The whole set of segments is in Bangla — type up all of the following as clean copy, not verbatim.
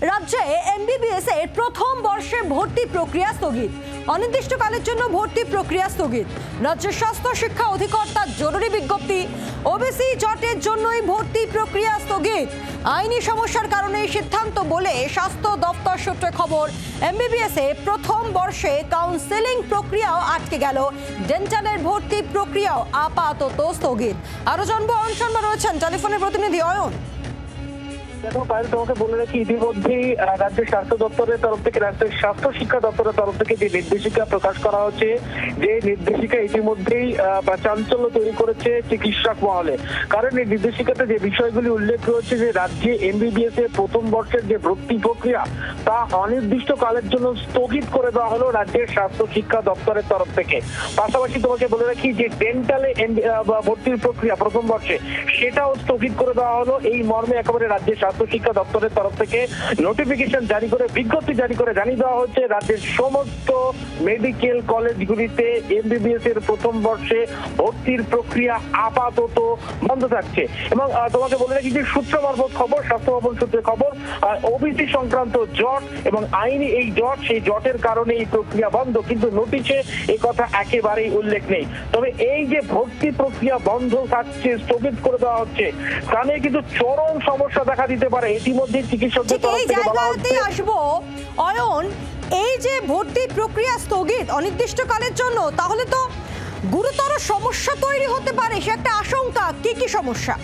রাজ্যে এমবিবিএস এর প্রথম বর্ষে ভর্তি প্রক্রিয়া স্থগিত। অনির্দিষ্টকালের জন্য ভর্তি প্রক্রিয়া স্থগিত। রাজ্যের স্বাস্থ্য শিক্ষা অধিকর্তার জরুরি বিজ্ঞপ্তি, ওবিসি জটের জন্যই ভর্তি প্রক্রিয়া স্থগিত। আইনি সমস্যার কারণে সিদ্ধান্ত বলে স্বাস্থ্য দপ্তর সূত্রে খবর। এমবিবিএস এ প্রথম বর্ষে কাউন্সেলিং প্রক্রিয়াও আটকে গেল। ডেন্টালের ভর্তি প্রক্রিয়াও আপাতত স্থগিত। আরো জানবো, অনশন রয়েছেন টেলিফোনের প্রতিনিধি অয়ন। দেখো পায়েল, তোমাকে বলে রাখি, ইতিমধ্যেই রাজ্যের স্বাস্থ্য দপ্তরের তরফ থেকে, রাজ্যের স্বাস্থ্য শিক্ষা দপ্তরের তরফ থেকে যে নির্দেশিকা প্রকাশ করা হচ্ছে, যে নির্দেশিকা ইতিমধ্যেই চাঞ্চল্য তৈরি করেছে চিকিৎসক মহলে। কারণ এই নির্দেশিকাতে যে বিষয়গুলি উল্লেখ রয়েছে, যে রাজ্যে এমবিবিএস এর প্রথম বর্ষের যে ভর্তি প্রক্রিয়া তা অনির্দিষ্টকালের জন্য স্থগিত করে দেওয়া হলো রাজ্যের স্বাস্থ্য শিক্ষা দপ্তরের তরফ থেকে। পাশাপাশি তোমাকে বলে রাখি যে ডেন্টালে ভর্তির প্রক্রিয়া প্রথম বর্ষে সেটাও স্থগিত করে দেওয়া হলো। এই মর্মে একেবারে রাজ্যের স্বাস্থ্য শিক্ষা দপ্তরের তরফ থেকে নোটিফিকেশন জারি করে, বিজ্ঞপ্তি জারি করে জানিয়ে দেওয়া হচ্ছে রাজ্যের সমস্ত মেডিকেল কলেজগুলিতে এমবিবিএস এর প্রথম বর্ষে ভর্তির প্রক্রিয়া আপাতত বন্ধ থাকছে। এবং তোমাকে বলে রাখি যে সূত্র মারফত খবর, স্বাস্থ্য ভবন সূত্রে খবর, ওবিসি সংক্রান্ত জট এবং আইনি এই জট, সেই জটের কারণে এই প্রক্রিয়া বন্ধ, কিন্তু নোটিশে এই কথা একেবারেই উল্লেখ নেই। তবে এই যে ভর্তি প্রক্রিয়া বন্ধ থাকছে, স্থগিত করে দেওয়া হচ্ছে, তা নিয়ে কিন্তু চরম সমস্যা দেখা দিতে পারে। ইতিমধ্যে চিকিৎসকদের তরফ থেকে বলা হচ্ছে, আসবো অয়ন, এই যে ভর্তি প্রক্রিয়া স্থগিত অনির্দিষ্টকালের জন্য, তাহলে তো গুরুতর সমস্যা তৈরি হতে পারে, সে একটা আশঙ্কা। কি কি সমস্যা?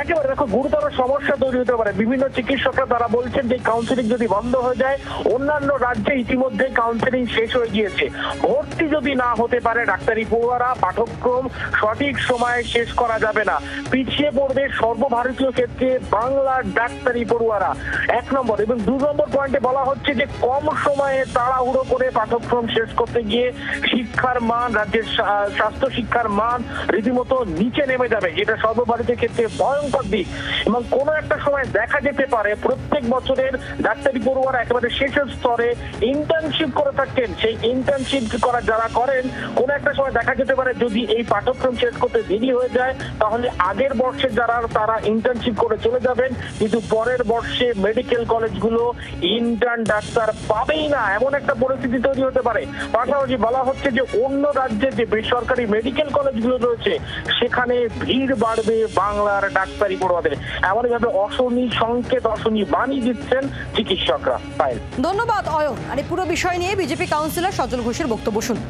একেবারে দেখো, গুরুতর সমস্যা তৈরি হতে পারে। বিভিন্ন চিকিৎসকরা তারা বলছেন যে কাউন্সিলিং যদি বন্ধ হয়ে যায়, অন্যান্য রাজ্যে ইতিমধ্যে কাউন্সিলিং শেষ হয়ে গিয়েছে, ভর্তি যদি না হতে পারে ডাক্তারি পড়ুয়ারা, পাঠ্যক্রম সঠিক সময়ে শেষ করা যাবে না, পিছিয়ে পড়বে সর্বভারতীয় ক্ষেত্রে বাংলার ডাক্তারি পড়ুয়ারা। 1 নম্বর এবং 2 নম্বর পয়েন্টে বলা হচ্ছে যে কম সময়ে তাড়াহুড়ো করে পাঠ্যক্রম শেষ করতে গিয়ে শিক্ষার মান, রাজ্যের স্বাস্থ্য শিক্ষার মান রীতিমতো নিচে নেমে যাবে, যেটা সর্বভারতীয় ক্ষেত্রে ভয়ঙ্কর দিক। এবং কোনো একটা সময় দেখা যেতে পারে প্রত্যেক বছরের ডাক্তারি পড়ুয়ারা একেবারে শেষের স্তরে ইন্টার্নশিপ করে থাকেন। সেই ইন্টার্নশিপ করা যারা করেন, কোনো একটা সময় দেখা যেতে পারে যদি এই পাঠ্যক্রম শেষ করতে দেরি হয়ে যায়, তাহলে আগের বর্ষে যারা তারা ইন্টার্নশিপ করে চলে যাবেন, কিন্তু পরের বর্ষে মেডিকেল কলেজগুলো ইন্টার্ন ডাক্তার পাবেই না, এমন একটা পরিস্থিতি তৈরি হতে পারে। পাশাপাশি বলা হচ্ছে যে অন্য রাজ্যে যে বেসরকারি মেডিকেল কলেজগুলো রয়েছে, সেখানে ভিড় বাড়বে বাংলার ডাক্তারি পড়ুয়াদের, এমনভাবে অশনি সংকেত, অশনি বাণী দিচ্ছেন চিকিৎসকরা। ধন্যবাদ অয়ন। আর এই পুরো বিষয় নিয়ে বিজেপি কাউন্সিলর সজল ঘোষের বক্তব্য শুনুন।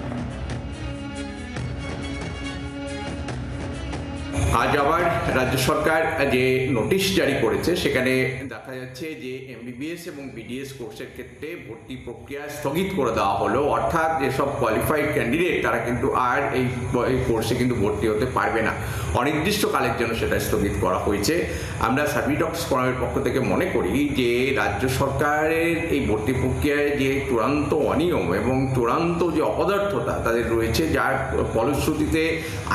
আজ আবার রাজ্য সরকার যে নোটিশ জারি করেছে, সেখানে দেখা যাচ্ছে যে এমবিবিএস এবং বিডিএস কোর্সের ক্ষেত্রে ভর্তি প্রক্রিয়া স্থগিত করে দেওয়া হলো। অর্থাৎ যেসব কোয়ালিফাইড ক্যান্ডিডেট তারা কিন্তু আর এই কোর্সে কিন্তু ভর্তি হতে পারবে না, অনির্দিষ্টকালের জন্য সেটা স্থগিত করা হয়েছে। আমরা সার্ভিস ডক্টরস ফোরামের পক্ষ থেকে মনে করি যে রাজ্য সরকারের এই ভর্তি প্রক্রিয়ায় যে চূড়ান্ত অনিয়ম এবং চূড়ান্ত যে অপদার্থতা তাদের রয়েছে, যার ফলশ্রুতিতে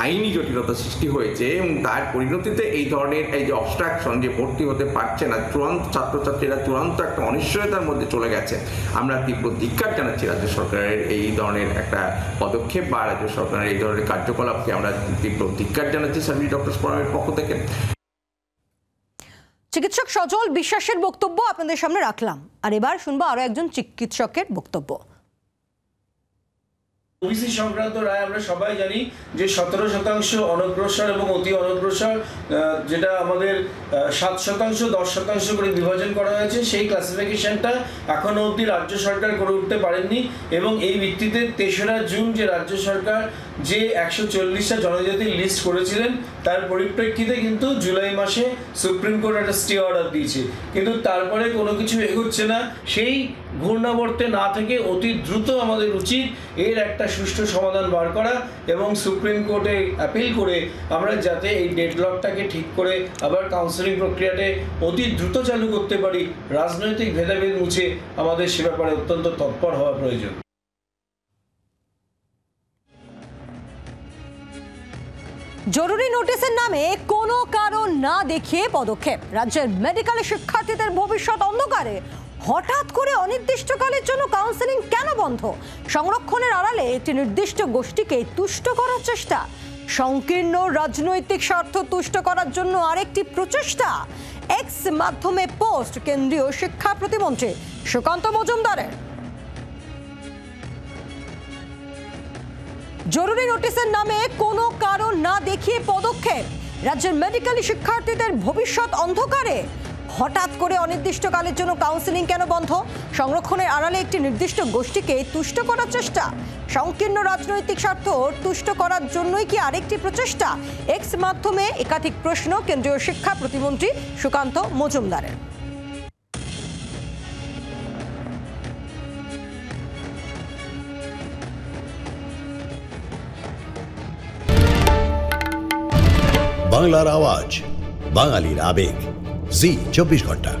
আইনি জটিলতা সৃষ্টি হয়েছে এবং তার পরিণতিতে এই ধরনের এই যে অবস্ট্রাকশন, যে ভর্তি হতে পারছে না, চূড়ান্ত ছাত্রছাত্রীরা চূড়ান্ত একটা অনিশ্চয়তার মধ্যে চলে গেছে। আমরা তীব্র ধিক্কার জানাচ্ছি রাজ্য সরকারের এই ধরনের একটা পদক্ষেপ বা রাজ্য সরকারের এই ধরনের কার্যকলাপকে আমরা তীব্র ধিক্কার জানাচ্ছি সার্ভিস ডক্টরস ফোরামের পক্ষ থেকে। চিকিৎসক সজল বিশ্বাসের বক্তব্য আপনাদের সামনে রাখলাম। আর এবার শুনবো আরো একজন চিকিৎসকের বক্তব্য। ওবিসি সংক্রান্ত রায় আমরা সবাই জানি যে 17% অনগ্রসর এবং অতি অনগ্রসর, যেটা আমাদের 7%, 10% করে বিভাজন করা হয়েছে, সেই ক্লাসিফিকেশনটা এখনো অবধি রাজ্য সরকার করে উঠতে পারেননি। এবং এই ভিত্তিতে 3রা জুন যে রাজ্য সরকার যে 140টা জনজাতির লিস্ট করেছিলেন, তার পরিপ্রেক্ষিতে কিন্তু জুলাই মাসে সুপ্রিম কোর্ট একটা স্টে অর্ডার দিয়েছে, কিন্তু তারপরে কোনো কিছু এগোচ্ছে না। সেই ঘূর্ণাবর্তে না থেকে অতি দ্রুত আমাদের উচিত এর একটা সুষ্ঠু সমাধান বার করা এবং সুপ্রিম কোর্টে অ্যাপিল করে আমরা যাতে এই ডেডলকটাকে ঠিক করে আবার কাউন্সেলিং প্রক্রিয়াতে অতি দ্রুত চালু করতে পারি। রাজনৈতিক ভেদাভেদ মুছে আমাদের সে ব্যাপারে অত্যন্ত তৎপর হওয়া প্রয়োজন। জরুরি নোটিশের নামে কোনো কারণ না দেখিয়ে পদক্ষেপ। রাজ্যের মেডিকেল শিক্ষার্থীদের ভবিষ্যৎ অন্ধকারে। হঠাৎ করে অনির্দিষ্টকালের জন্য কাউন্সেলিং কেন বন্ধ? সংরক্ষণের আড়ালে একটি নির্দিষ্ট গোষ্ঠীকে তুষ্ট করার চেষ্টা। সংকীর্ণ রাজনৈতিক স্বার্থ তুষ্ট করার জন্য আরেকটি প্রচেষ্টা। এক্স মাধ্যমে পোস্ট কেন্দ্রীয় শিক্ষা প্রতিমন্ত্রী সুকান্ত মজুমদারের। জরুরি নোটিশের নামে কোনো কারণ না দেখিয়ে পদক্ষেপ, রাজ্যের মেডিকেল শিক্ষার্থীদের ভবিষ্যৎ অন্ধকারে। হঠাৎ করে অনির্দিষ্টকালের জন্য কাউন্সেলিং কেন বন্ধ? সংরক্ষণের আড়ালে একটি নির্দিষ্ট গোষ্ঠীকে তুষ্ট করার চেষ্টা, সংকীর্ণ রাজনৈতিক স্বার্থ তুষ্ট করার জন্যই কি আরেকটি প্রচেষ্টা? এক্স মাধ্যমে একাধিক প্রশ্ন কেন্দ্রীয় শিক্ষা প্রতিমন্ত্রী সুকান্ত মজুমদারের। বাংলার আওয়াজ, বাঙালির আবেগ, জি 24 ঘন্টা।